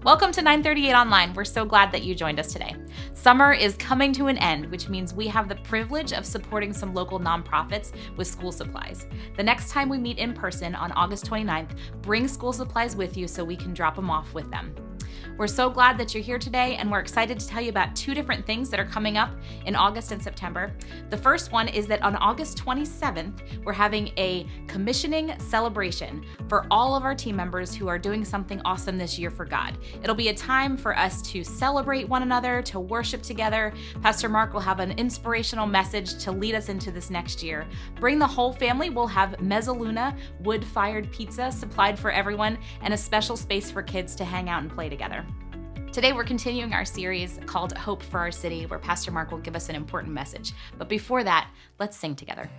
Welcome to 938 Online. We're so glad that you joined us today. Summer is coming to an end, which means we have the privilege of supporting some local nonprofits with school supplies. The next time we meet in person on August 29th, bring school supplies with you so we can drop them off with them. We're so glad that you're here today, and we're excited to tell you about two different things that are coming up in August and September. The first one is that on August 27th, we're having a commissioning celebration for all of our team members who are doing something awesome this year for God. It'll be a time for us to celebrate one another, to worship together. Pastor Marc will have an inspirational message to lead us into this next year. Bring the whole family. We'll have Mezzaluna wood-fired pizza supplied for everyone and a special space for kids to hang out and play together. Today, we're continuing our series called Hope for Our City, where Pastor Marc will give us an important message. But before that, let's sing together.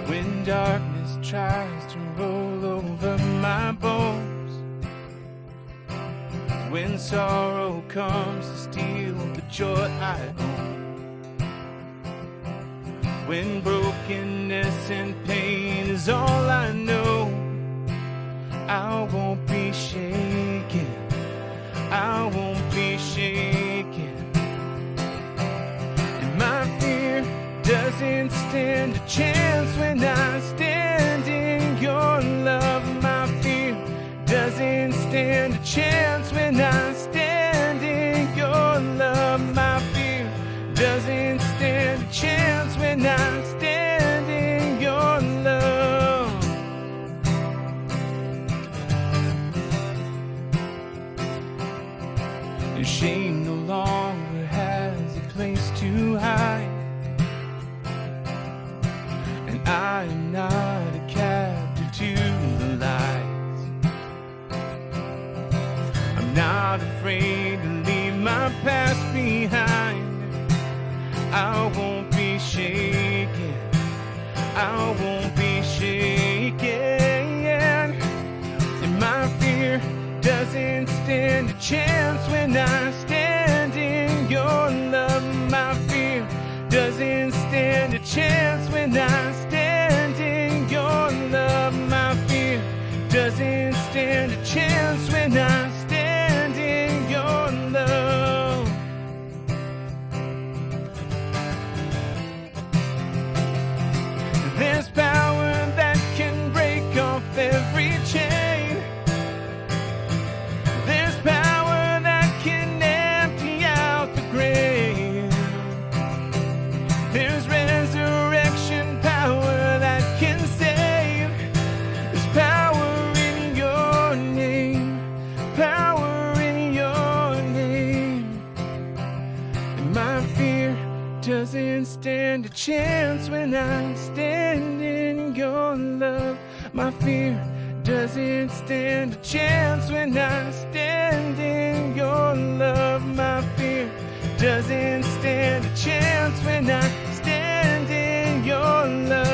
When darkness tries to roll over my bones, when sorrow comes to steal the joy I own, when brokenness and pain is all I know, I won't be shaken, I won't be shaken. And my fear doesn't stand a chance when I stand in your love. My fear doesn't stand a chance when I stand in your love. My fear doesn't stand a chance when I stand in your love. And shame no longer has a place to hide, and I am not a captive to the lies. I'm not afraid to leave my past behind. I won't be shaken, I won't shaken, and my fear doesn't stand a chance when I stand in your love. My fear doesn't stand a chance when I stand in your love. My fear doesn't stand a chance when I stand in your love. There's power that can break off every chain. There's power that can empty out the grave. There's resurrection power that can save. There's power in your name, power in your name. And my fear doesn't stand a chance when I stand in your love. My fear doesn't stand a chance when I stand in your love. My fear doesn't stand a chance when I stand in your love.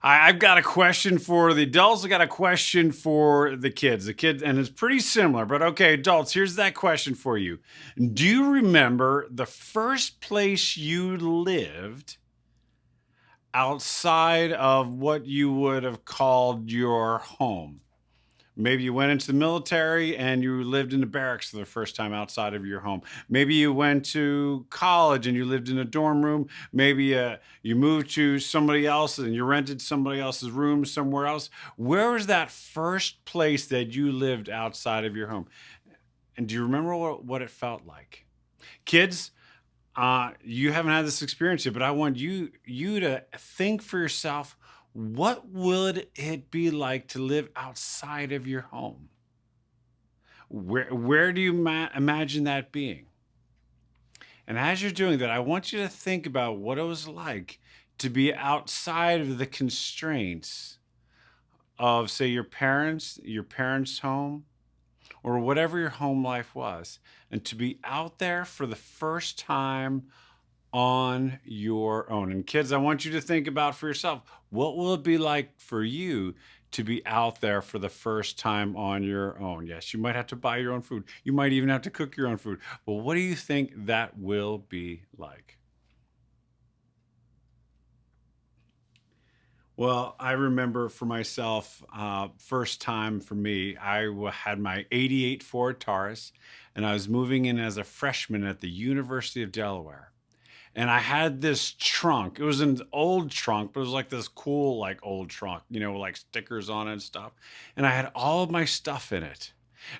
I've got a question for the adults. I got a question for the kids. And it's pretty similar, but okay, adults, here's that question for you. Do you remember the first place you lived outside of what you would have called your home? Maybe you went into the military and you lived in the barracks for the first time outside of your home. Maybe you went to college and you lived in a dorm room. Maybe you moved to somebody else and you rented somebody else's room somewhere else. Where was that first place that you lived outside of your home? And do you remember what it felt like? Kids, you haven't had this experience yet, but I want you to think for yourself, what would it be like to live outside of your home? Where do you imagine that being? And as you're doing that, I want you to think about what it was like to be outside of the constraints of, say, your parents' home, or whatever your home life was, and to be out there for the first time on your own. And kids, I want you to think about for yourself, what will it be like for you to be out there for the first time on your own? Yes, you might have to buy your own food. You might even have to cook your own food. But what do you think that will be like? Well, I remember for myself, first time for me, had my '88 Ford Taurus, and I was moving in as a freshman at the University of Delaware. And I had this trunk. It was an old trunk, but it was like this cool, like old trunk, like stickers on it and stuff. And I had all of my stuff in it.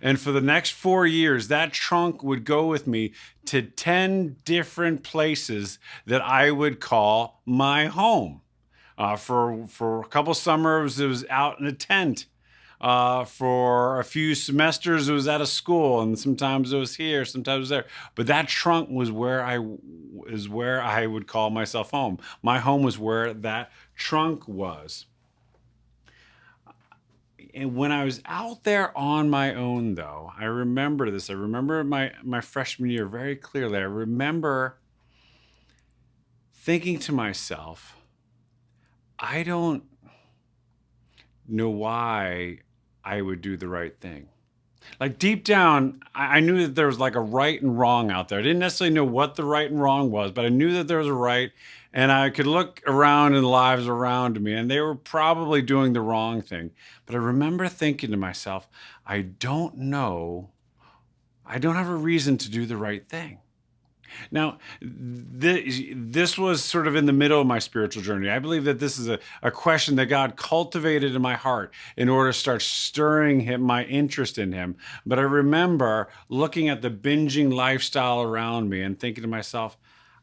And for the next 4 years, that trunk would go with me to 10 different places that I would call my home. For a couple summers, it was out in a tent. For a few semesters, it was at a school, and sometimes it was here, sometimes it was there. But that trunk was where I would call myself home. My home was where that trunk was. And when I was out there on my own, though, I remember this. I remember my freshman year very clearly. I remember thinking to myself, I don't know why I would do the right thing. Like deep down, I knew that there was like a right and wrong out there. I didn't necessarily know what the right and wrong was, but I knew that there was a right, and I could look around in the lives around me, and they were probably doing the wrong thing. But I remember thinking to myself, I don't know I don't have a reason to do the right thing. Now, this was sort of in the middle of my spiritual journey. I believe that this is a question that God cultivated in my heart in order to start stirring my interest in him. But I remember looking at the binging lifestyle around me and thinking to myself,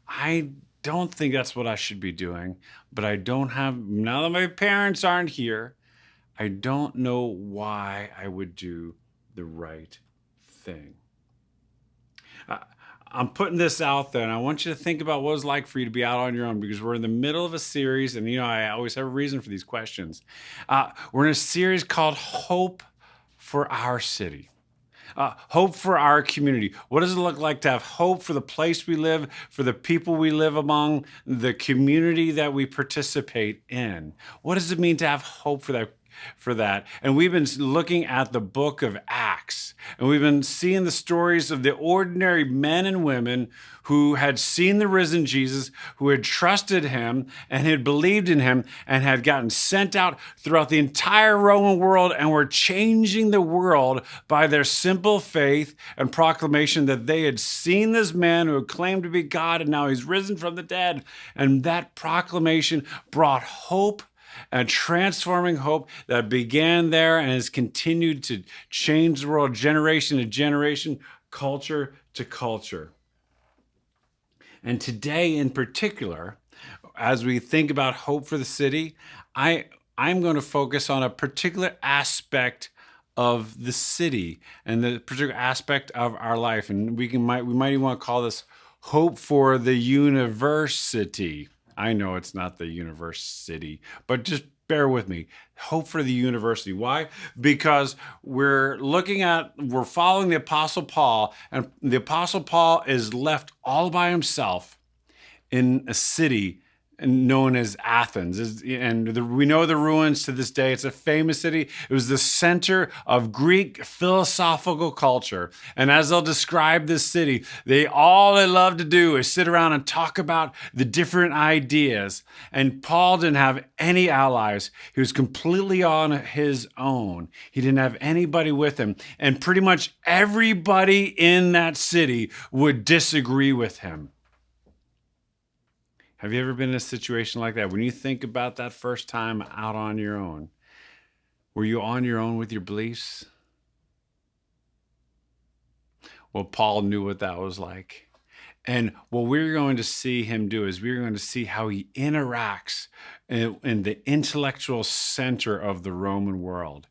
I don't think that's what I should be doing, but I don't have, now that my parents aren't here, I don't know why I would do the right thing. I'm putting this out there, and I want you to think about what it's like for you to be out on your own, because we're in the middle of a series, and I always have a reason for these questions. We're in a series called Hope for Our City. Hope for our community. What does it look like to have hope for the place we live, for the people we live among, the community that we participate in? What does it mean to have hope for that? And we've been looking at the book of Acts, and we've been seeing the stories of the ordinary men and women who had seen the risen Jesus, who had trusted him and had believed in him and had gotten sent out throughout the entire Roman world and were changing the world by their simple faith and proclamation that they had seen this man who had claimed to be God, and now he's risen from the dead. And that proclamation brought hope, and transforming hope that began there and has continued to change the world generation to generation, culture to culture. And today in particular, as we think about hope for the city, I'm going to focus on a particular aspect of the city and the particular aspect of our life. And we might even want to call this hope for the university. I know it's not the university, but just bear with me. Hope for the university. Why? Because we're following the Apostle Paul, and the Apostle Paul is left all by himself in a city known as Athens. We know the ruins to this day. It's a famous city. It was the center of Greek philosophical culture. And as they'll describe this city, all they love to do is sit around and talk about the different ideas. And Paul didn't have any allies. He was completely on his own. He didn't have anybody with him. And pretty much everybody in that city would disagree with him. Have you ever been in a situation like that? When you think about that first time out on your own, were you on your own with your beliefs? Well, Paul knew what that was like. And what we're going to see him do is we're going to see how he interacts in the intellectual center of the Roman world.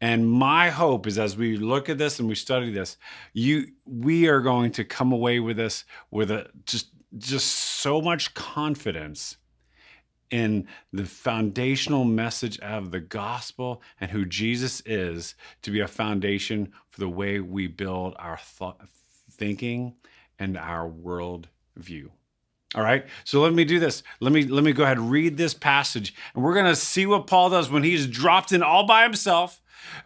And my hope is, as we look at this and we study this, we are going to come away with this with just so much confidence in the foundational message of the gospel and who Jesus is to be a foundation for the way we build our thinking and our worldview. All right, so let me do this. Let me go ahead and read this passage, and we're going to see what Paul does when he's dropped in all by himself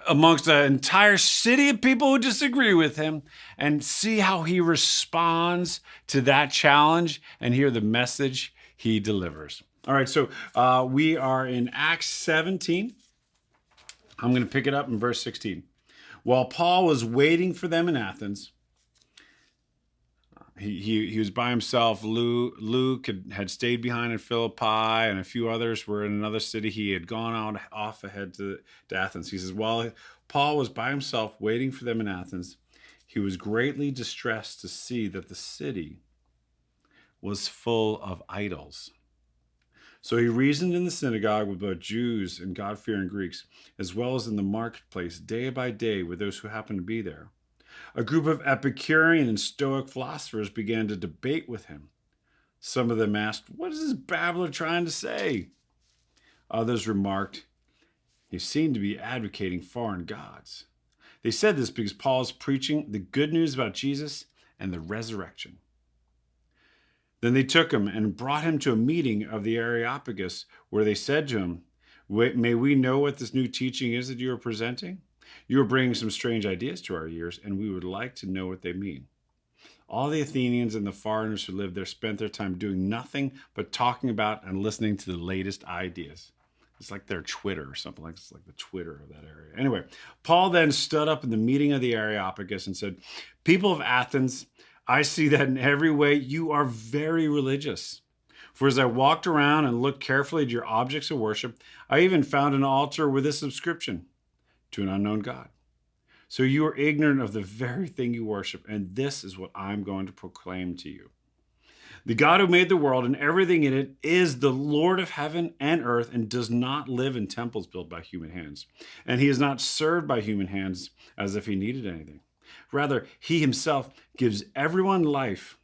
amongst an entire city of people who disagree with him, and see how he responds to that challenge and hear the message he delivers. All right, so we are in Acts 17. I'm going to pick it up in verse 16. While Paul was waiting for them in Athens, he was by himself. Luke had stayed behind in Philippi, and a few others were in another city. He had gone off ahead to Athens. He says, while Paul was by himself waiting for them in Athens, he was greatly distressed to see that the city was full of idols. So he reasoned in the synagogue with both Jews and God-fearing Greeks, as well as in the marketplace day by day with those who happened to be there. A group of Epicurean and Stoic philosophers began to debate with him. Some of them asked, "What is this babbler trying to say?" Others remarked, "He seemed to be advocating foreign gods." They said this because Paul is preaching the good news about Jesus and the resurrection. Then they took him and brought him to a meeting of the Areopagus, where they said to him, "May we know what this new teaching is that you are presenting? You are bringing some strange ideas to our ears, and we would like to know what they mean." All the Athenians and the foreigners who lived there spent their time doing nothing but talking about and listening to the latest ideas. It's like their Twitter or something. Like it's like the Twitter of that area. Anyway, Paul then stood up in the meeting of the Areopagus and said, "People of Athens, I see that in every way you are very religious. For as I walked around and looked carefully at your objects of worship, I even found an altar with this inscription, to an unknown God. So you are ignorant of the very thing you worship, and this is what I'm going to proclaim to you. The God who made the world and everything in it is the Lord of heaven and earth and does not live in temples built by human hands. And he is not served by human hands as if he needed anything. Rather, he himself gives everyone life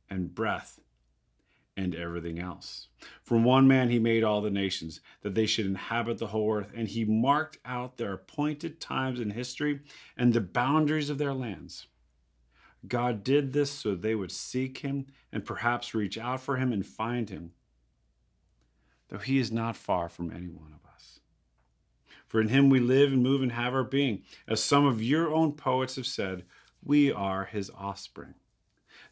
and breath and everything else. From one man he made all the nations, that they should inhabit the whole earth, and he marked out their appointed times in history and the boundaries of their lands. God did this so they would seek him and perhaps reach out for him and find him, though he is not far from any one of us. For in him we live and move and have our being. As some of your own poets have said, we are his offspring.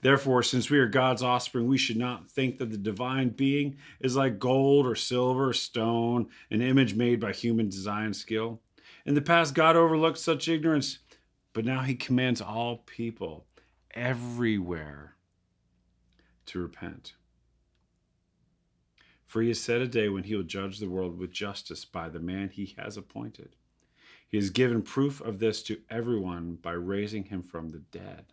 Therefore, since we are God's offspring, we should not think that the divine being is like gold or silver or stone, an image made by human design and skill. In the past, God overlooked such ignorance, but now he commands all people everywhere to repent. For he has set a day when he will judge the world with justice by the man he has appointed. He has given proof of this to everyone by raising him from the dead.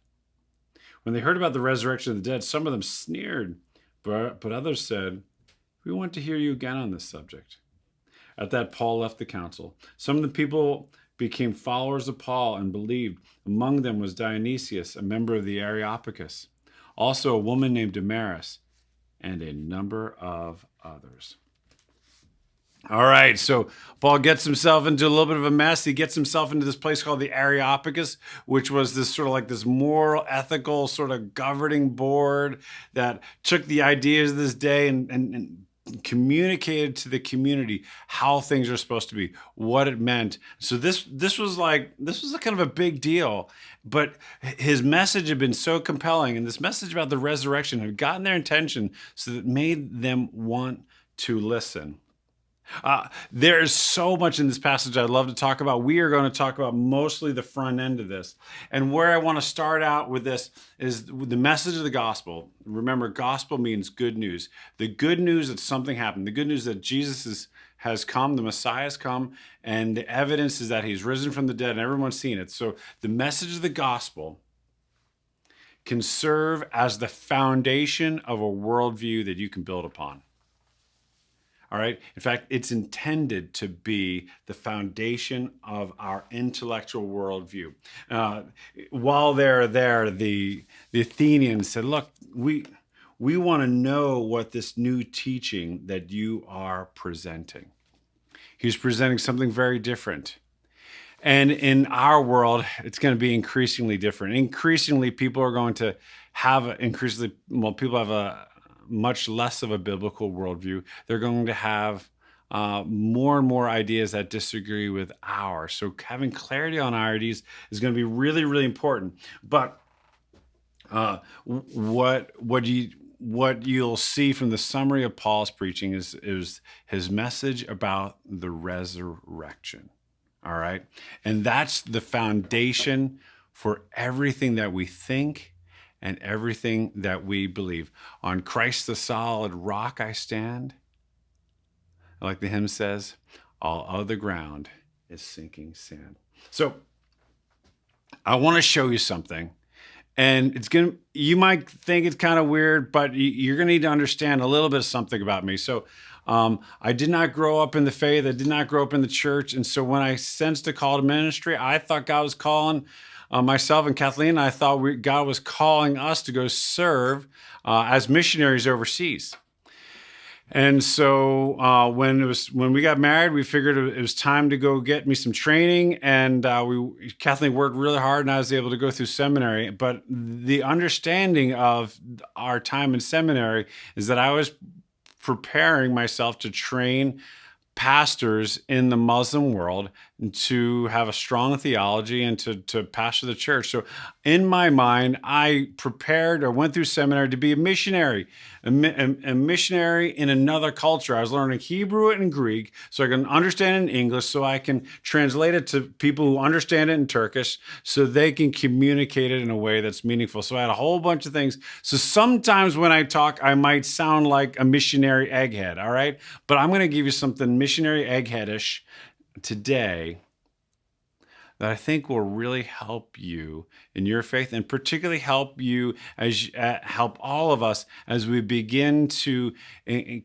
When they heard about the resurrection of the dead, some of them sneered, but others said, we want to hear you again on this subject. At that, Paul left the council. Some of the people became followers of Paul and believed. Among them was Dionysius, a member of the Areopagus, also a woman named Damaris, and a number of others. All right, so Paul gets himself into a little bit of a mess. He gets himself into this place called the Areopagus, which was this sort of like this moral, ethical sort of governing board that took the ideas of this day and communicated to the community how things are supposed to be, what it meant. So this was a kind of a big deal, but his message had been so compelling, and this message about the resurrection had gotten their attention, so that it made them want to listen. There is so much in this passage I'd love to talk about. We are going to talk about mostly the front end of this. And where I want to start out with this is with the message of the gospel. Remember, gospel means good news. The good news that something happened. The good news that Jesus has come, the Messiah has come, and the evidence is that he's risen from the dead and everyone's seen it. So the message of the gospel can serve as the foundation of a worldview that you can build upon. All right. In fact, it's intended to be the foundation of our intellectual worldview. While they're there, the Athenians said, look, we want to know what this new teaching that you are presenting. He's presenting something very different. And in our world, it's going to be increasingly different. Increasingly, people are going to have people have a much less of a biblical worldview. They're going to have more and more ideas that disagree with ours. So having clarity on our ideas is going to be really, really important. But what you'll see from the summary of Paul's preaching is his message about the resurrection. All right, and that's the foundation for everything that we think and everything that we believe. On Christ the solid rock I stand. Like the hymn says, all other ground is sinking sand. So I want to show you something. And you might think it's kind of weird, but you're going to need to understand a little bit of something about me. So I did not grow up in the faith. I did not grow up in the church. And so when I sensed a call to ministry, I thought God was calling myself and Kathleen, I thought God was calling us to go serve as missionaries overseas. And so when we got married, we figured it was time to go get me some training. And Kathleen worked really hard, and I was able to go through seminary. But the understanding of our time in seminary is that I was preparing myself to train pastors in the Muslim world to have a strong theology and to pastor the church. So in my mind, I prepared or went through seminary to be a missionary, a missionary in another culture. I was learning Hebrew and Greek so I can understand it in English, so I can translate it to people who understand it in Turkish, so they can communicate it in a way that's meaningful. So I had a whole bunch of things. So sometimes when I talk, I might sound like a missionary egghead, all right? But I'm going to give you something missionary eggheadish today that I think will really help you in your faith, and particularly help you as help all of us as we begin to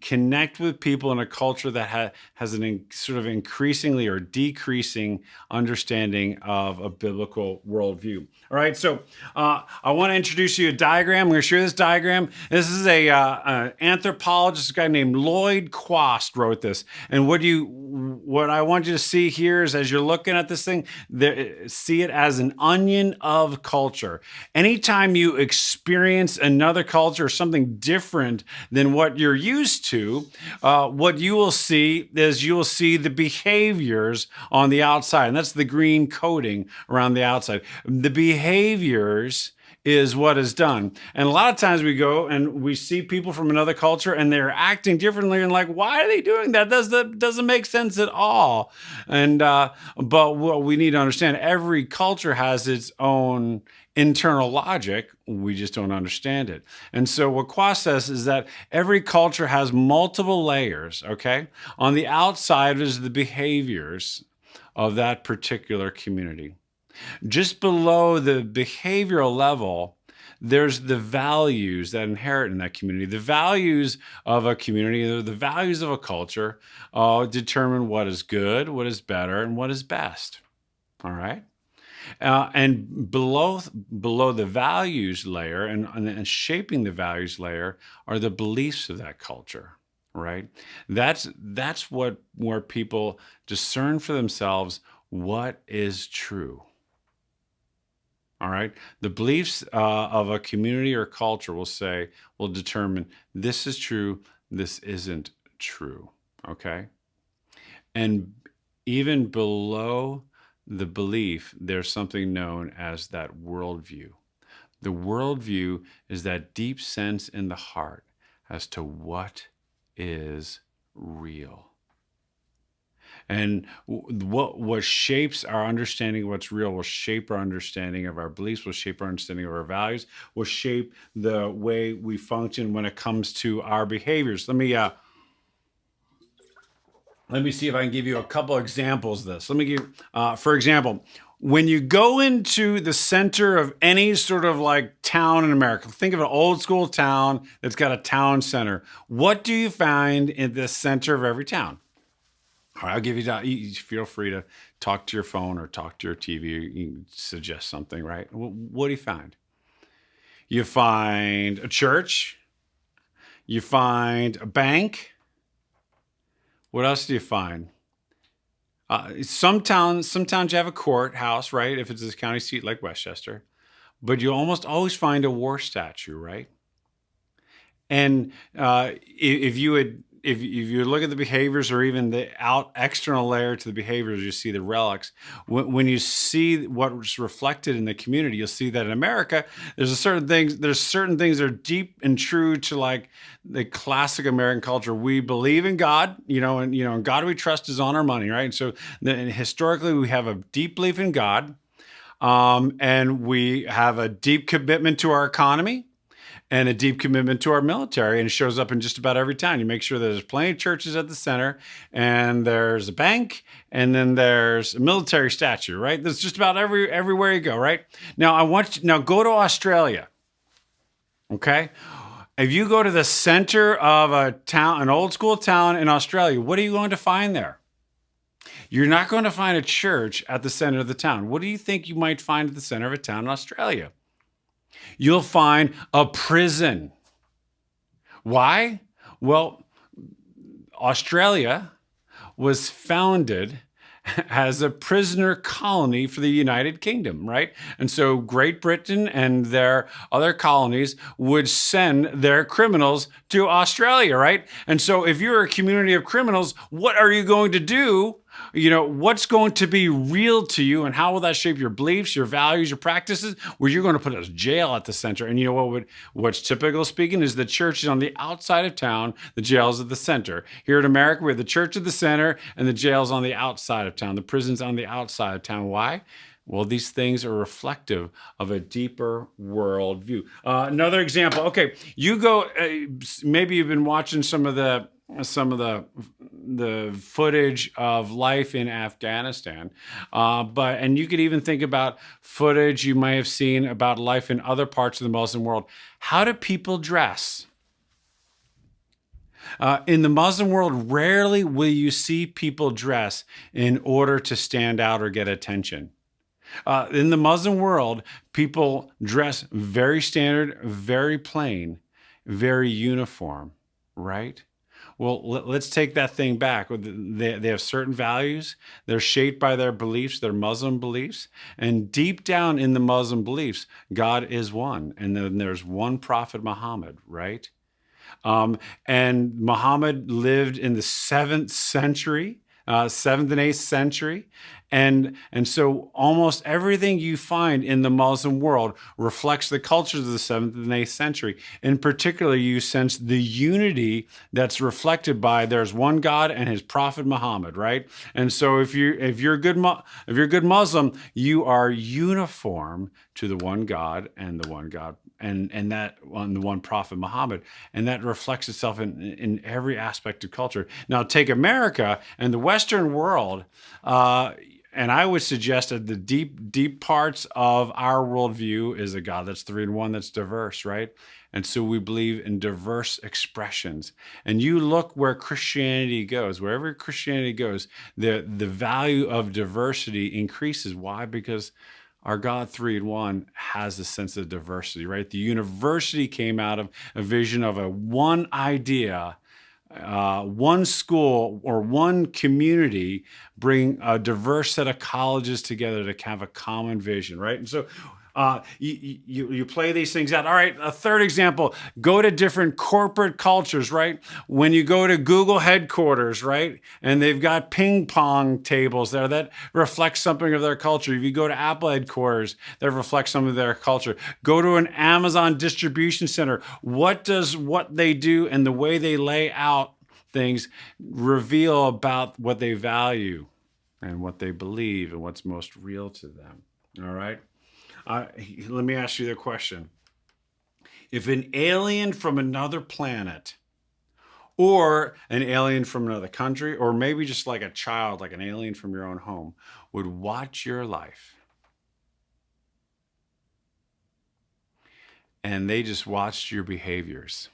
connect with people in a culture that has an sort of increasingly or decreasing understanding of a biblical worldview. All right, so I want to introduce you a diagram. I'm going to share this diagram. This is an anthropologist, a guy named Lloyd Quast wrote this. And what I want you to see here is, as you're looking at this thing, see it as an onion of culture. Anytime you experience another culture or something different than what you're used to, what you will see is you will see the behaviors on the outside. And that's the green coating around the outside. The behaviors is what is done. And a lot of times we go and we see people from another culture and they're acting differently, and like, why are they doing that? That doesn't make sense at all. And but what we need to understand, every culture has its own internal logic. We just don't understand it. And so what Quast says is that every culture has multiple layers, okay? On the outside is the behaviors of that particular community. Just below the behavioral level, there's the values that inherit in that community. The values of a community, the values of a culture, determine what is good, what is better, and what is best. All right? And below the values layer and shaping the values layer are the beliefs of that culture. Right? That's where people discern for themselves what is true. All right. The beliefs of a community or culture will determine this is true, this isn't true. Okay. And even below the belief, there's something known as that worldview. The worldview is that deep sense in the heart as to what is real. And what shapes our understanding of what's real will shape our understanding of our beliefs, will shape our understanding of our values, will shape the way we function when it comes to our behaviors. Let me see if I can give you a couple examples of this. Let me give, for example, when you go into the center of any sort of like town in America, think of an old school town that's got a town center. What do you find in the center of every town? All right, I'll give you that. You feel free to talk to your phone or talk to your TV. You can suggest something, right? What do you find? You find a church. You find a bank. What else do you find? Some towns you have a courthouse, right? If it's a county seat like Westchester. But you almost always find a war statue, right? And if you look at the behaviors, or even the external layer to the behaviors, you see the relics. When you see what's reflected in the community, you'll see that in America, there's certain things that are deep and true to like the classic American culture. We believe in God, and God we trust is on our money, right? And so historically, we have a deep belief in God, and we have a deep commitment to our economy, and a deep commitment to our military, and it shows up in just about every town. You make sure that there's plenty of churches at the center, and there's a bank, and then there's a military statue, right? That's just about everywhere you go, right? Now go to Australia, okay? If you go to the center of a town, an old school town in Australia, what are you going to find there? You're not going to find a church at the center of the town. What do you think you might find at the center of a town in Australia? You'll find a prison. Why? Well, Australia was founded as a prisoner colony for the United Kingdom, right? And so Great Britain and their other colonies would send their criminals to Australia, right? And so if you're a community of criminals, what are you going to do? What's going to be real to you, and how will that shape your beliefs, your values, your practices? Where you're going to put a jail at the center. And what's typical speaking is the church is on the outside of town, the jail's at the center. Here in America, we have the church at the center and the jail's on the outside of town. The prison's on the outside of town. Why? Well, these things are reflective of a deeper worldview. Another example. Okay, you go. Maybe you've been watching some of the footage of life in Afghanistan, and you could even think about footage you might have seen about life in other parts of the Muslim world. How do people dress? In the Muslim world, rarely will you see people dress in order to stand out or get attention. In the Muslim world, people dress very standard, very plain, very uniform, right? Well, let's take that thing back. They have certain values. They're shaped by their beliefs, their Muslim beliefs. And deep down in the Muslim beliefs, God is one. And then there's one prophet, Muhammad, right? And Muhammad lived in the 7th century, 7th and 8th century. And so almost everything you find in the Muslim world reflects the cultures of the 7th and 8th century. In particular, you sense the unity that's reflected by there's one God and his prophet Muhammad, right? And so if you're a good Muslim, you are uniform to the one God and the one God and that on the one prophet Muhammad, and that reflects itself in every aspect of culture. Now take America and the Western world. And I would suggest that the deep parts of our worldview is a God that's 3 in 1, that's diverse, right? And so we believe in diverse expressions. And you look where Christianity goes, wherever Christianity goes, the value of diversity increases. Why? Because our God 3 in 1 has a sense of diversity, right? The university came out of a vision of a one idea, one school or one community, bring a diverse set of colleges together to have a common vision, right? And so you play these things out. All right, a third example, go to different corporate cultures, right? When you go to Google headquarters, right? And they've got ping pong tables there that reflect something of their culture. If you go to Apple headquarters, that reflects some of their culture. Go to an Amazon distribution center. What does what they do and the way they lay out things reveal about what they value and what they believe and what's most real to them? All right. Let me ask you the question. If an alien from another planet or an alien from another country, or maybe just like a child, like an alien from your own home, would watch your life and they just watched your behaviors,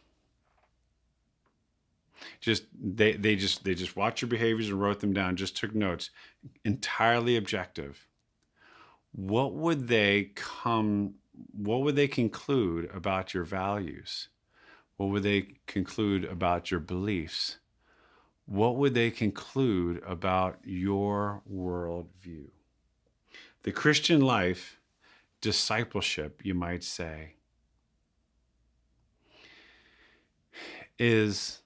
they just watched your behaviors and wrote them down, just took notes, entirely objective, what would they conclude about your values? What would they conclude about your beliefs? What would they conclude about your worldview? The Christian life, discipleship, you might say, is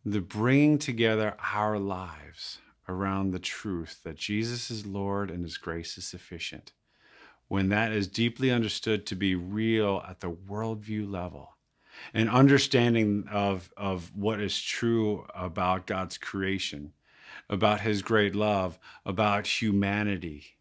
the bringing together our lives around the truth that Jesus is Lord and his grace is sufficient. When that is deeply understood to be real at the worldview level, an understanding of what is true about God's creation, about his great love, about humanity.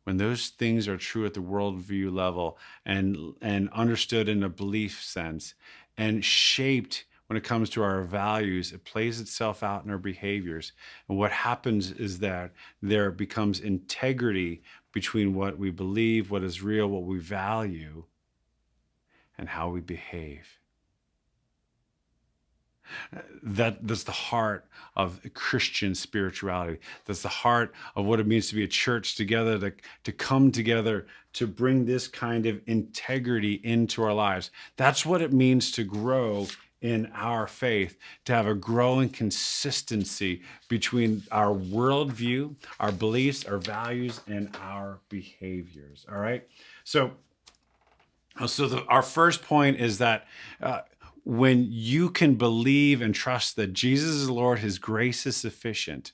When those things are true at the worldview level and understood in a belief sense and shaped when it comes to our values, it plays itself out in our behaviors. And what happens is that there becomes integrity between what we believe, what is real, what we value, and how we behave. That's the heart of Christian spirituality. That's the heart of what it means to be a church together, to come together, to bring this kind of integrity into our lives. That's what it means to grow in our faith to have a growing consistency between our worldview, our beliefs, our values, and our behaviors. All right. So our first point is that when you can believe and trust that Jesus is Lord, his grace is sufficient,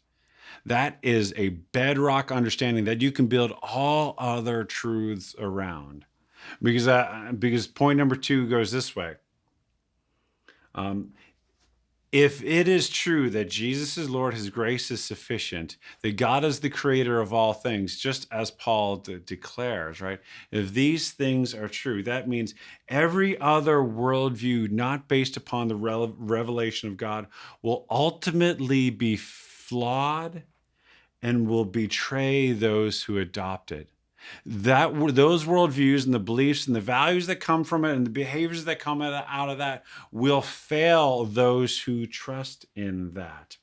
that is a bedrock understanding that you can build all other truths around. Because point number 2 goes this way. If it is true that Jesus is Lord, his grace is sufficient, that God is the creator of all things, just as Paul declares, right? If these things are true, that means every other worldview not based upon the revelation of God will ultimately be flawed and will betray those who adopt it. Those worldviews and the beliefs and the values that come from it and the behaviors that come out of that will fail those who trust in that.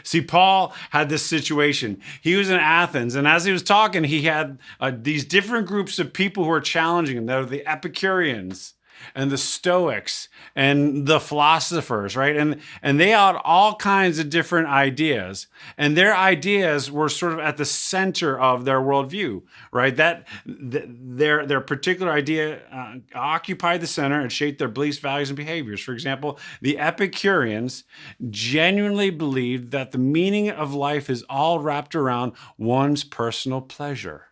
See, Paul had this situation. He was in Athens, and as he was talking, he had these different groups of people who were challenging him. They're the Epicureans and the Stoics and the philosophers, right? And they had all kinds of different ideas. And their ideas were sort of at the center of their worldview, right? Their particular idea occupied the center and shaped their beliefs, values, and behaviors. For example, the Epicureans genuinely believed that the meaning of life is all wrapped around one's personal pleasure.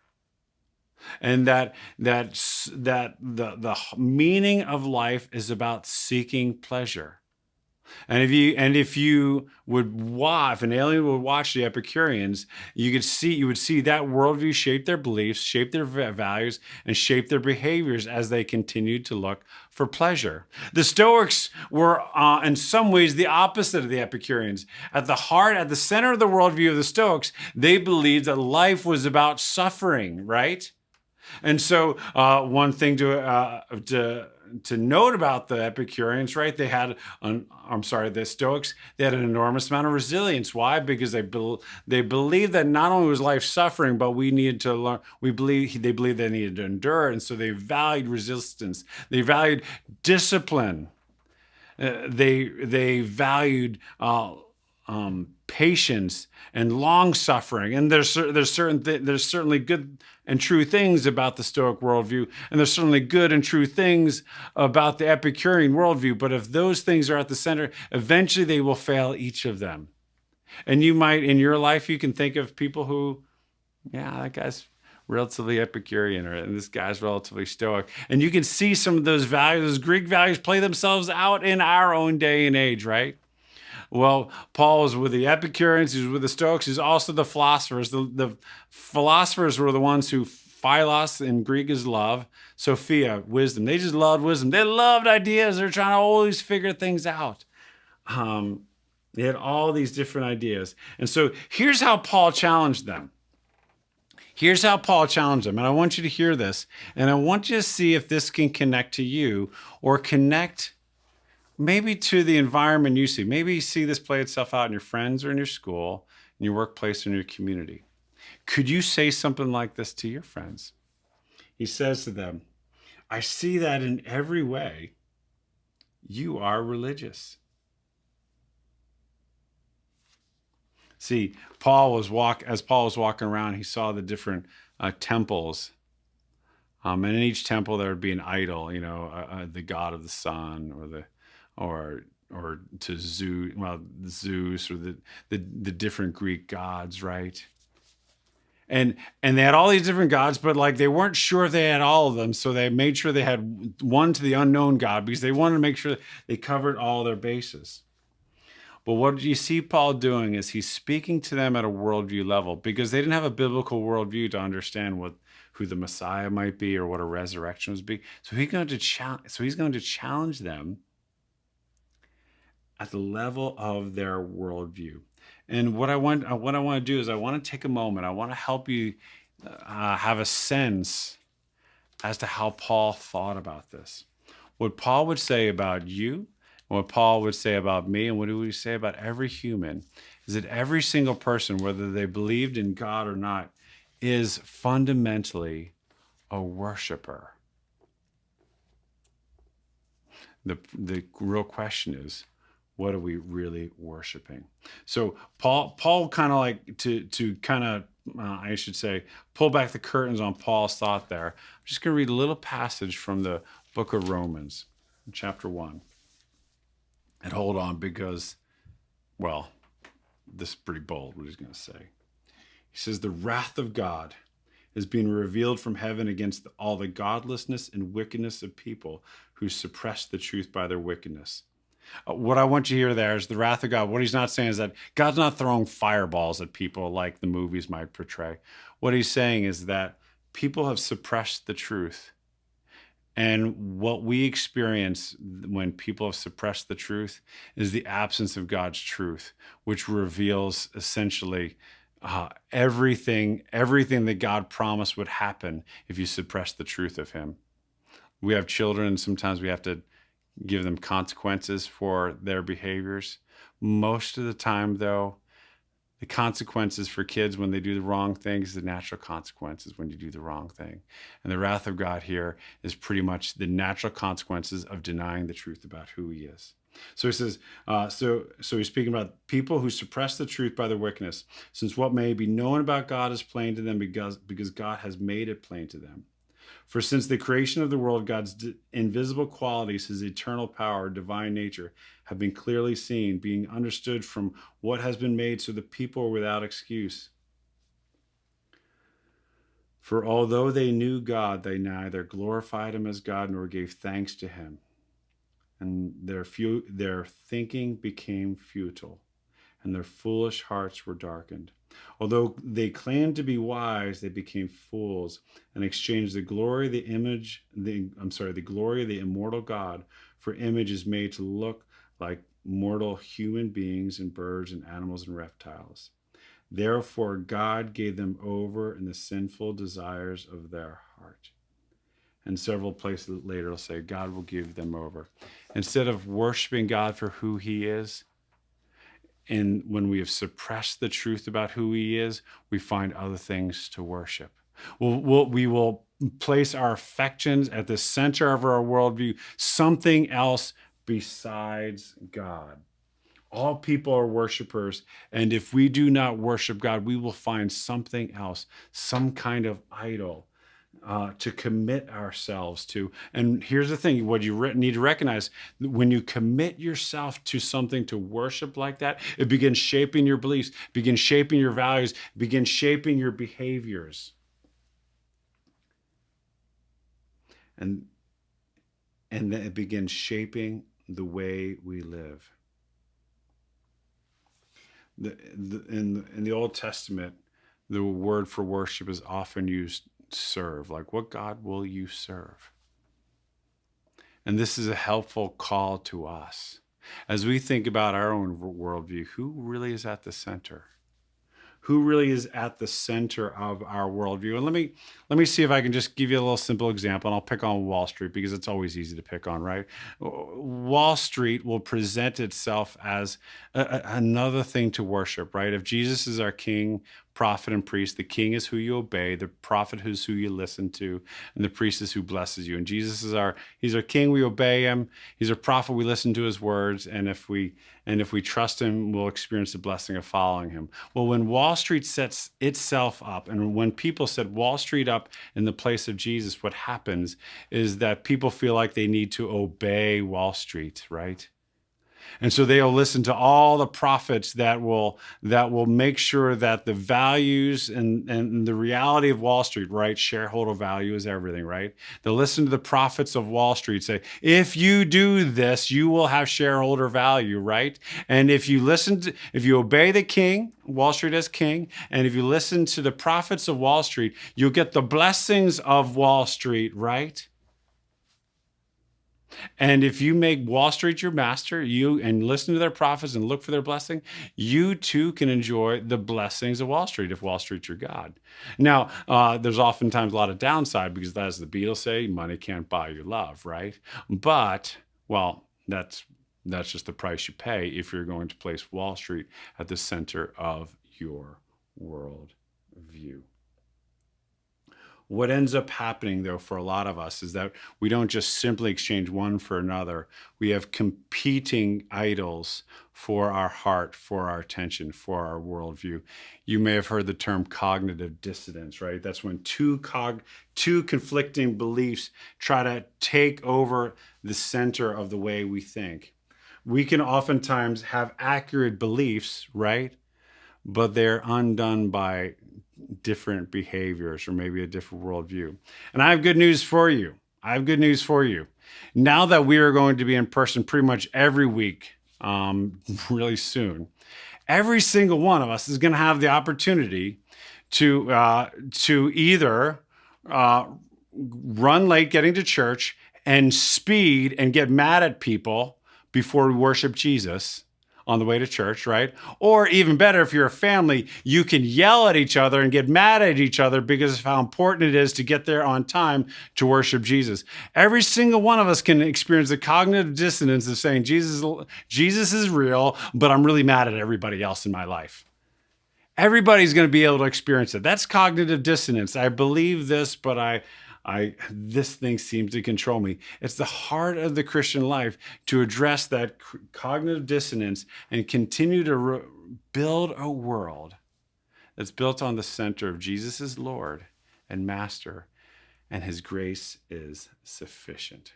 And that the meaning of life is about seeking pleasure. And if you would watch, if an alien would watch the Epicureans, you would see that worldview shape their beliefs, shape their values, and shape their behaviors as they continued to look for pleasure. The Stoics were, in some ways, the opposite of the Epicureans. At the center of the worldview of the Stoics, they believed that life was about suffering, right? And so one thing to note about the Epicureans, right? The Stoics, they had an enormous amount of resilience. Why? Because they believed that not only was life suffering, but we needed to learn. They believed they needed to endure, and so they valued resistance. They valued discipline. They valued patience and long suffering. And there's certainly good and true things about the Stoic worldview, and there's certainly good and true things about the Epicurean worldview. But if those things are at the center, eventually they will fail each of them. And you might, in your life, you can think of people who, that guy's relatively Epicurean, and this guy's relatively Stoic. And you can see some of those values, those Greek values, play themselves out in our own day and age, right? Well, Paul was with the Epicureans, he was with the Stoics, he's also the philosophers. The philosophers were the ones who, philos in Greek is love, Sophia, wisdom. They just loved wisdom. They loved ideas. They're trying to always figure things out. They had all these different ideas. And so here's how Paul challenged them. And I want you to hear this. And I want you to see if this can connect to you or connect maybe to the environment you see. Maybe you see this play itself out in your friends or in your school, in your workplace, or in your community. Could you say something like this to your friends? He says to them, I see that in every way you are religious. See, as Paul was walking around, he saw the different temples. And in each temple there would be an idol, the god of the sun, or to Zeus, or the different Greek gods, right? And they had all these different gods, but they weren't sure if they had all of them, so they made sure they had one to the unknown God, because they wanted to make sure they covered all their bases. But what you see Paul doing is he's speaking to them at a worldview level, because they didn't have a biblical worldview to understand who the Messiah might be or what a resurrection was be. So he's going to challenge them at the level of their worldview. And what I want to do is I want to take a moment. I want to help you have a sense as to how Paul thought about this. What Paul would say about you, what Paul would say about me, and what he would say about every human, is that every single person, whether they believed in God or not, is fundamentally a worshiper. The real question is, what are we really worshiping? So Paul kind of like to kind of, I should say, pull back the curtains on Paul's thought there. I'm just going to read a little passage from the book of Romans, chapter 1. And hold on, because, well, this is pretty bold, what he's going to say. He says, the wrath of God is being revealed from heaven against all the godlessness and wickedness of people who suppress the truth by their wickedness. What I want you to hear there is the wrath of God. What he's not saying is that God's not throwing fireballs at people like the movies might portray. What he's saying is that people have suppressed the truth. And what we experience when people have suppressed the truth is the absence of God's truth, which reveals essentially everything that God promised would happen if you suppress the truth of him. We have children, and sometimes we have to give them consequences for their behaviors. Most of the time, though, the consequences for kids when they do the wrong things, the natural consequences when you do the wrong thing. And the wrath of God here is pretty much the natural consequences of denying the truth about who he is. So he says, so he's speaking about people who suppress the truth by their wickedness, since what may be known about God is plain to them because God has made it plain to them. For since the creation of the world, God's invisible qualities, his eternal power, divine nature, have been clearly seen, being understood from what has been made, so the people are without excuse. For although they knew God, they neither glorified him as God nor gave thanks to him. And their thinking became futile, and their foolish hearts were darkened. Although they claimed to be wise, they became fools and exchanged the glory of the glory of the immortal God for images made to look like mortal human beings and birds and animals and reptiles. Therefore, God gave them over in the sinful desires of their heart. And several places later it'll say, God will give them over. Instead of worshiping God for who he is, and when we have suppressed the truth about who he is, we find other things to worship. We will place our affections at the center of our worldview, something else besides God. All people are worshipers, and if we do not worship God, we will find something else, some kind of idol to commit ourselves to. And here's the thing, what you need to recognize, when you commit yourself to something to worship like that, it begins shaping your beliefs, begins shaping your values, begins shaping your behaviors. And then it begins shaping the way we live. In the Old Testament, the word for worship is often used serve. Like, what God will you serve? And this is a helpful call to us. As we think about our own worldview, who really is at the center? Who really is at the center of our worldview? And let me see if I can just give you a little simple example, and I'll pick on Wall Street because it's always easy to pick on, right? Wall Street will present itself as another thing to worship, right? If Jesus is our king, prophet, and priest, the king is who you obey, the prophet is who you listen to, and the priest is who blesses you. And Jesus is he's our king, we obey him. He's our prophet, we listen to his words, and if we trust him, we'll experience the blessing of following him. Well, when Wall Street sets itself up, and when people set Wall Street up in the place of Jesus, what happens is that people feel like they need to obey Wall Street, right? And so they'll listen to all the prophets that will make sure that the values and the reality of Wall Street, right? Shareholder value is everything, right? They'll listen to the prophets of Wall Street say, if you do this, you will have shareholder value, right? And if you obey the king, Wall Street as king, and if you listen to the prophets of Wall Street, you'll get the blessings of Wall Street, right? And if you make Wall Street your master, and listen to their prophets and look for their blessing, you too can enjoy the blessings of Wall Street if Wall Street's your God. Now, there's oftentimes a lot of downside because, as the Beatles say, money can't buy your love, right? But, well, that's just the price you pay if you're going to place Wall Street at the center of your world view. What ends up happening, though, for a lot of us is that we don't just simply exchange one for another. We have competing idols for our heart, for our attention, for our worldview. You may have heard the term cognitive dissonance, right? That's when two conflicting beliefs try to take over the center of the way we think. We can oftentimes have accurate beliefs, right? But they're undone by different behaviors or maybe a different worldview. And I have good news for you. Now that we are going to be in person pretty much every week, really soon, every single one of us is going to have the opportunity to either run late getting to church and speed and get mad at people before we worship Jesus on the way to church, right? Or even better, if you're a family, you can yell at each other and get mad at each other because of how important it is to get there on time to worship Jesus. Every single one of us can experience the cognitive dissonance of saying, Jesus is real, but I'm really mad at everybody else in my life. Everybody's going to be able to experience it. That's cognitive dissonance. I believe this, but this thing seems to control me. It's the heart of the Christian life to address that cognitive dissonance and continue to build a world that's built on the center of Jesus is Lord and Master, and his grace is sufficient.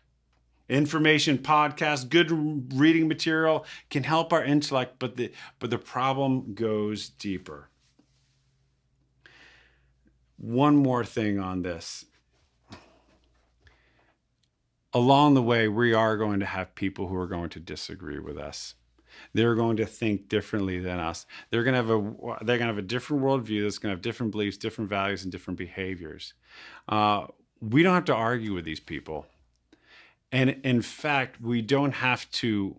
Information, podcasts, good reading material can help our intellect, but the problem goes deeper. One more thing on this. Along the way, we are going to have people who are going to disagree with us. They're going to think differently than us. They're going to have a different worldview that's going to have different beliefs, different values, and different behaviors. We don't have to argue with these people. And in fact, we don't have to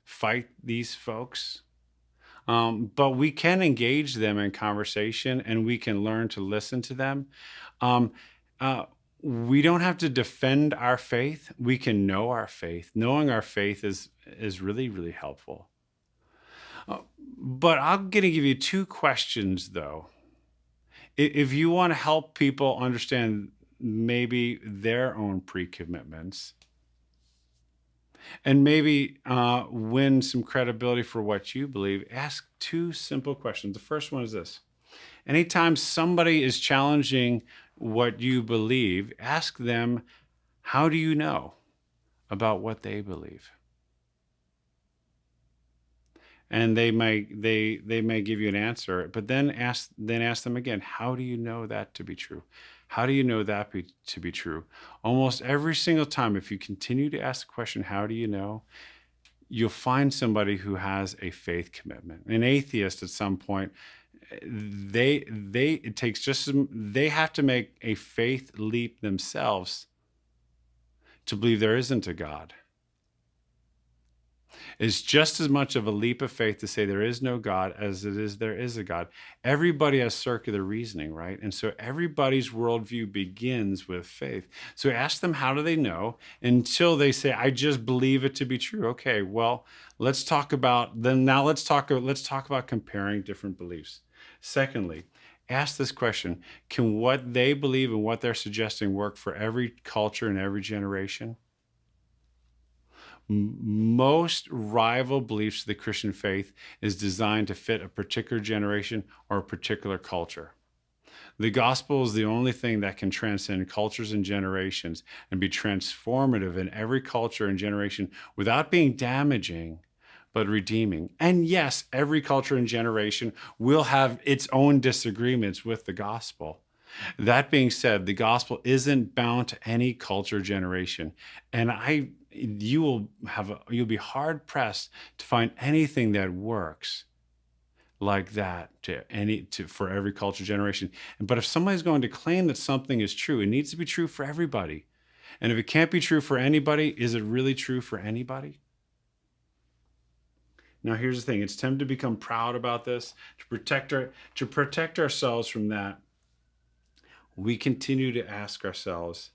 fight these folks. But we can engage them in conversation, and we can learn to listen to them. We don't have to defend our faith. We can know our faith. Knowing our faith is really, really helpful. But I'm going to give you two questions, though. If you want to help people understand maybe their own pre-commitments and maybe win some credibility for what you believe, ask two simple questions. The first one is this. Anytime somebody is challenging what you believe, ask them, how do you know about what they believe? And they may give you an answer, but then ask them again, how do you know that to be true? How do you know that to be true? Almost every single time, if you continue to ask the question, how do you know? You'll find somebody who has a faith commitment. An atheist at some point, they have to make a faith leap themselves to believe there isn't a God. It's just as much of a leap of faith to say there is no God as it is there is a God. Everybody has circular reasoning, right? And so everybody's worldview begins with faith. So ask them, how do they know? Until they say, I just believe it to be true. Okay, well, let's talk about comparing different beliefs. Secondly, ask this question: can what they believe and what they're suggesting work for every culture and every generation? Most rival beliefs of the Christian faith is designed to fit a particular generation or a particular culture. The gospel is the only thing that can transcend cultures and generations and be transformative in every culture and generation without being damaging, but redeeming. And yes, every culture and generation will have its own disagreements with the gospel. That being said, the gospel isn't bound to any culture generation. And you'll be hard pressed to find anything that works like that for every culture generation. But if somebody's going to claim that something is true, it needs to be true for everybody. And if it can't be true for anybody, is it really true for anybody? Now, here's the thing. It's tempting to become proud about this, to protect ourselves from that. We continue to ask ourselves,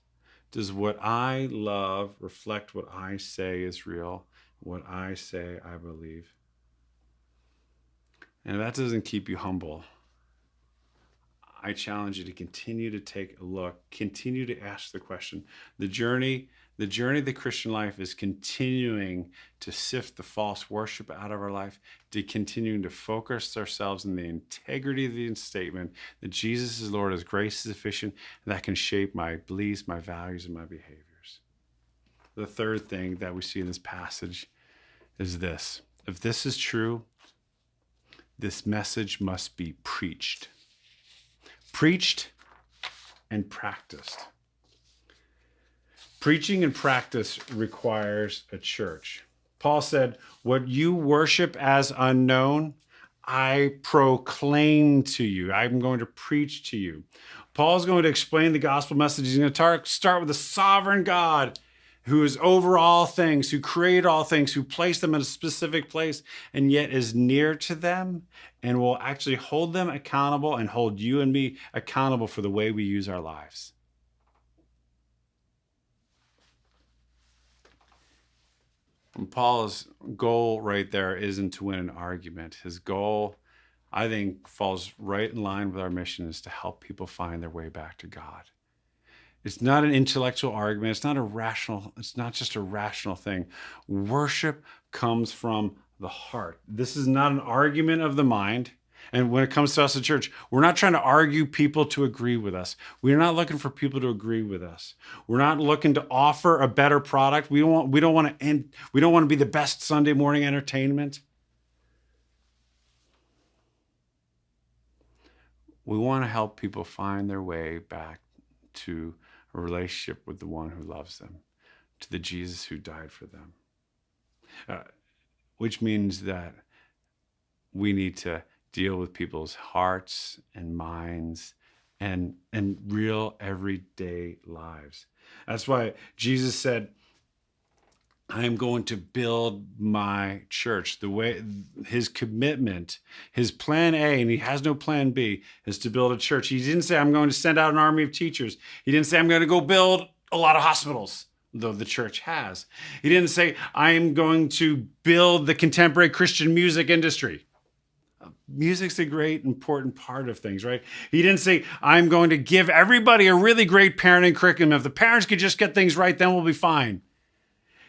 does what I love reflect what I say is real, what I say I believe? And if that doesn't keep you humble, I challenge you to continue to take a look, continue to ask the question. The journey of the Christian life is continuing to sift the false worship out of our life, to continuing to focus ourselves in the integrity of the statement that Jesus is Lord, His grace is sufficient, and that can shape my beliefs, my values, and my behaviors. The third thing that we see in this passage is this. If this is true, this message must be preached. Preached and practiced. Preaching and practice requires a church. Paul said, what you worship as unknown, I proclaim to you. I'm going to preach to you. Paul's going to explain the gospel message. He's going to start with the sovereign God who is over all things, who created all things, who placed them in a specific place, and yet is near to them and will actually hold them accountable and hold you and me accountable for the way we use our lives. And Paul's goal right there isn't to win an argument. His goal, I think, falls right in line with our mission, is to help people find their way back to God. It's not an intellectual argument. It's not just a rational thing. Worship comes from the heart. This is not an argument of the mind. And when it comes to us at church, we're not trying to argue people to agree with us. We're not looking for people to agree with us. We're not looking to offer a better product. We don't want to be the best Sunday morning entertainment. We want to help people find their way back to a relationship with the one who loves them, to the Jesus who died for them. Which means that we need to deal with people's hearts and minds and real everyday lives. That's why Jesus said, I am going to build my church. The way, his commitment, his plan A, and he has no plan B, is to build a church. He didn't say, I'm going to send out an army of teachers. He didn't say, I'm going to go build a lot of hospitals, though the church has. He didn't say, I am going to build the contemporary Christian music industry. Music's a great, important part of things, right? He didn't say, I'm going to give everybody a really great parenting curriculum. If the parents could just get things right, then we'll be fine.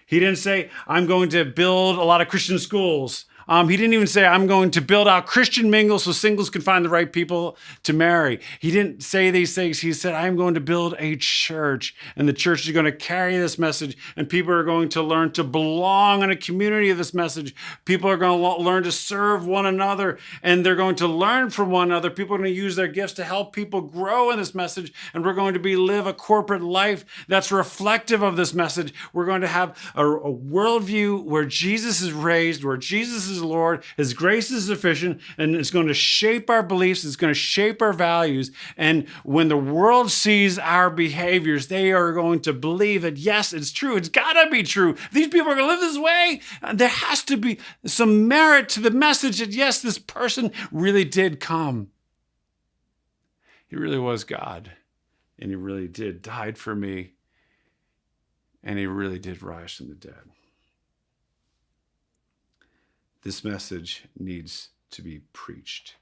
He didn't say, I'm going to build a lot of Christian schools. He didn't even say, I'm going to build out Christian mingles so singles can find the right people to marry. He didn't say these things. He said, I'm going to build a church, and the church is going to carry this message, and people are going to learn to belong in a community of this message. People are going to learn to serve one another, and they're going to learn from one another. People are going to use their gifts to help people grow in this message, and we're going to live a corporate life that's reflective of this message. We're going to have a worldview where Jesus is raised, where Jesus is Lord, His grace is sufficient, and it's going to shape our beliefs, it's going to shape our values. And when the world sees our behaviors, they are going to believe that, yes, it's true, it's got to be true. These people are going to live this way. There has to be some merit to the message that, yes, this person really did come. He really was God, and He really died for me, and He really did rise from the dead. This message needs to be preached.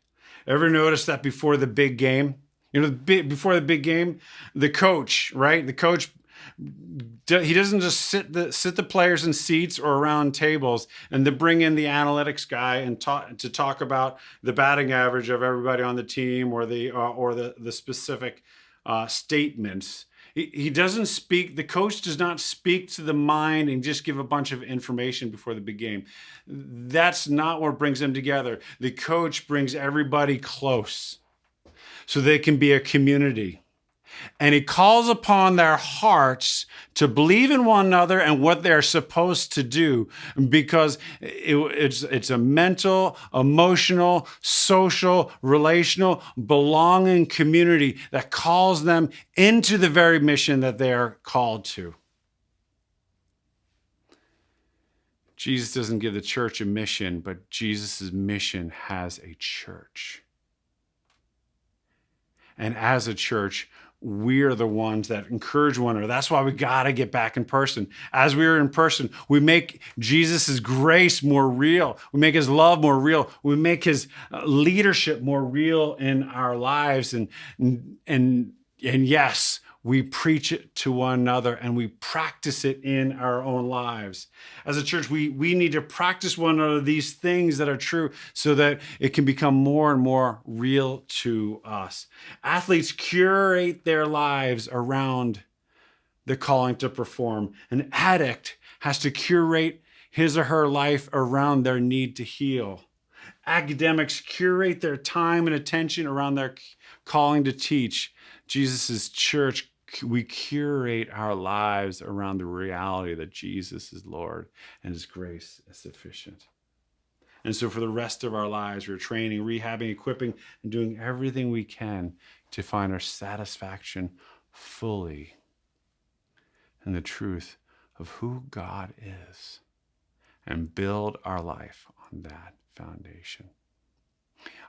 Ever notice that before the big game? Before the big game, the coach, right? The coach, he doesn't just sit the players in seats or around tables and to bring in the analytics guy and talk about the batting average of everybody on the team or the specific statements. He doesn't speak, the coach does not speak to the mind and just give a bunch of information before the big game. That's not what brings them together. The coach brings everybody close so they can be a community. And he calls upon their hearts to believe in one another and what they're supposed to do, because it's a mental, emotional, social, relational, belonging community that calls them into the very mission that they are called to. Jesus doesn't give the church a mission, but Jesus' mission has a church. And as a church, we're the ones that encourage one another. That's why we got to get back in person. As we are in person, we make Jesus' grace more real. We make his love more real. We make his leadership more real in our lives. And yes, we preach it to one another and we practice it in our own lives. As a church, we need to practice one another these things that are true so that it can become more and more real to us. Athletes curate their lives around the calling to perform. An addict has to curate his or her life around their need to heal. Academics curate their time and attention around their calling to teach. Jesus' church, we curate our lives around the reality that Jesus is Lord and his grace is sufficient. And so for the rest of our lives, we're training, rehabbing, equipping, and doing everything we can to find our satisfaction fully in the truth of who God is and build our life on that foundation.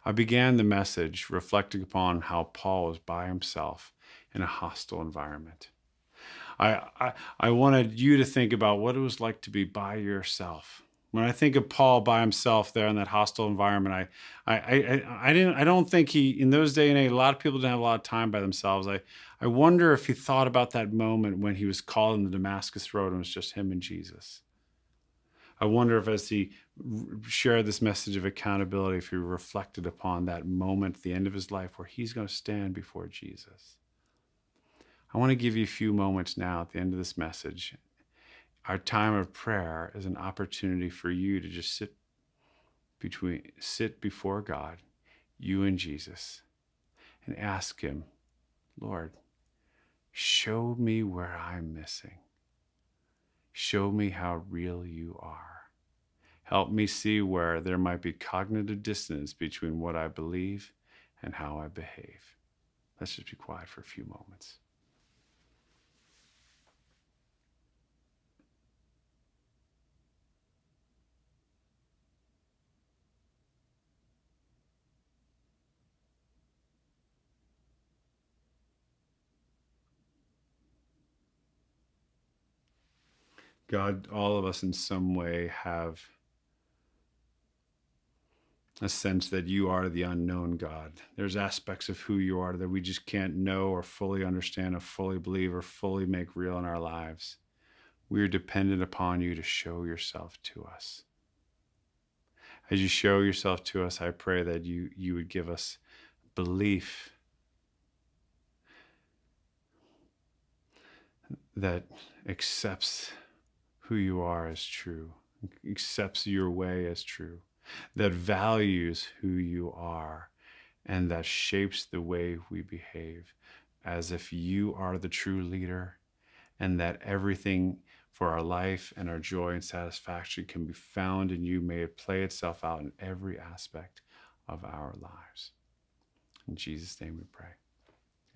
I began the message reflecting upon how Paul was by himself in a hostile environment. I wanted you to think about what it was like to be by yourself. When I think of Paul by himself there in that hostile environment, I don't think he, in those days and age, a lot of people didn't have a lot of time by themselves. I wonder if he thought about that moment when he was called in the Damascus road and it was just him and Jesus. I wonder if as he shared this message of accountability, if he reflected upon that moment at the end of his life where he's going to stand before Jesus. I want to give you a few moments now at the end of this message. Our time of prayer is an opportunity for you to just sit before God, you and Jesus, and ask him, Lord, show me where I'm missing. Show me how real you are. Help me see where there might be cognitive dissonance between what I believe and how I behave. Let's just be quiet for a few moments. God, all of us in some way have a sense that you are the unknown God. There's aspects of who you are that we just can't know or fully understand or fully believe or fully make real in our lives. We are dependent upon you to show yourself to us. As you show yourself to us, I pray that you would give us belief that accepts who you are as true, accepts your way as true, that values who you are, and that shapes the way we behave as if you are the true leader, and that everything for our life and our joy and satisfaction can be found in you. May it play itself out in every aspect of our lives. In Jesus' name we pray.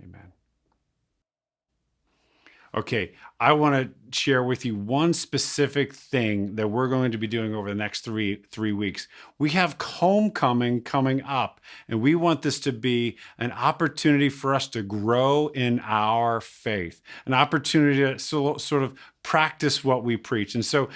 Amen. Okay, I want to share with you one specific thing that we're going to be doing over the next three weeks. We have homecoming coming up, and we want this to be an opportunity for us to grow in our faith, an opportunity to sort of practice what we preach. And so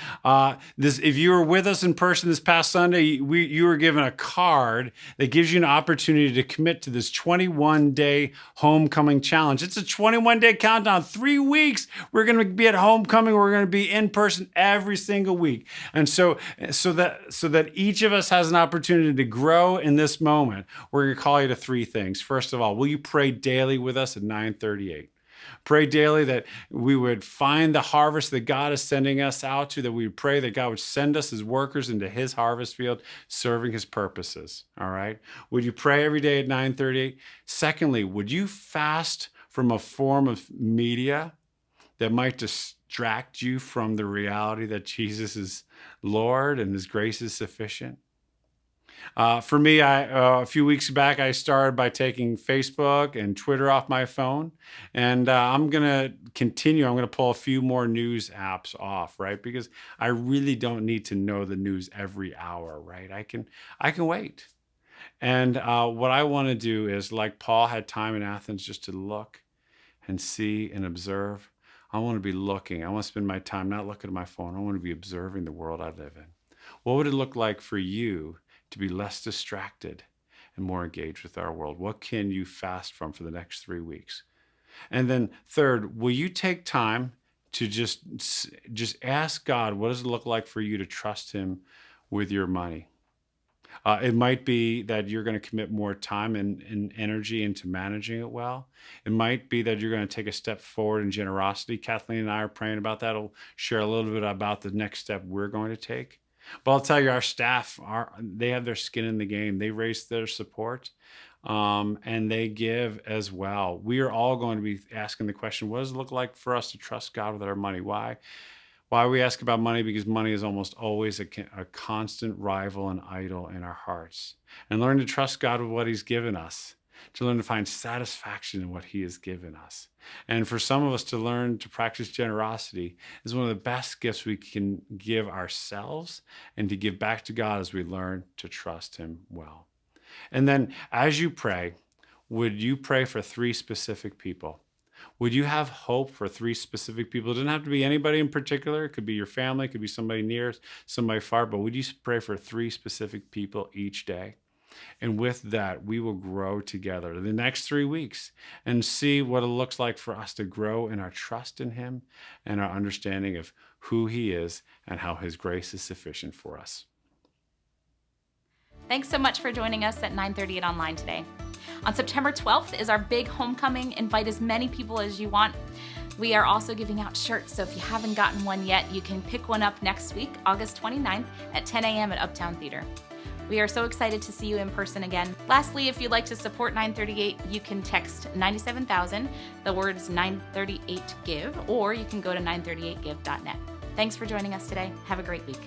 if you were with us in person this past Sunday, you were given a card that gives you an opportunity to commit to this 21-day homecoming challenge. It's a 21-day countdown, 3 weeks. We're going to be at homecoming. We're going to be in person every single week. And so that each of us has an opportunity to grow in this moment, we're going to call you to 3 things. First of all, will you pray daily with us at 9:38? Pray daily that we would find the harvest that God is sending us out to, that we would pray that God would send us as workers into his harvest field, serving his purposes, all right? Would you pray every day at 9:38? Secondly, would you fast from a form of media that might distract you from the reality that Jesus is Lord and his grace is sufficient? For me, a few weeks back, I started by taking Facebook and Twitter off my phone. And I'm going to continue. I'm going to pull a few more news apps off, right? Because I really don't need to know the news every hour, right? I can wait. And what I want to do is, like Paul had time in Athens just to look and see and observe. I want to be looking. I want to spend my time not looking at my phone. I want to be observing the world I live in. What would it look like for you to be less distracted and more engaged with our world? What can you fast from for the next 3 weeks? And then third, will you take time to just ask God, what does it look like for you to trust him with your money? It might be that you're going to commit more time and energy into managing it well. It might be that you're going to take a step forward in generosity. Kathleen and I are praying about that. I'll share a little bit about the next step we're going to take. But I'll tell you, our staff, they have their skin in the game. They raise their support, and they give as well. We are all going to be asking the question, what does it look like for us to trust God with our money? Why we ask about money? Because money is almost always a constant rival and idol in our hearts. And learn to trust God with what he's given us, to learn to find satisfaction in what he has given us. And for some of us to learn to practice generosity is one of the best gifts we can give ourselves and to give back to God as we learn to trust him well. And then as you pray, would you pray for 3 specific people? Would you have hope for 3 specific people? It doesn't have to be anybody in particular. It could be your family, it could be somebody near, somebody far, but would you pray for 3 specific people each day? And with that, we will grow together the next 3 weeks and see what it looks like for us to grow in our trust in him and our understanding of who he is and how his grace is sufficient for us. Thanks so much for joining us at 938 Online today. On September 12th is our big homecoming. Invite as many people as you want. We are also giving out shirts, so if you haven't gotten one yet, you can pick one up next week, August 29th at 10 a.m. at Uptown Theater. We are so excited to see you in person again. Lastly, if you'd like to support 938, you can text 97,000, the words 938 give, or you can go to 938give.net. Thanks for joining us today. Have a great week.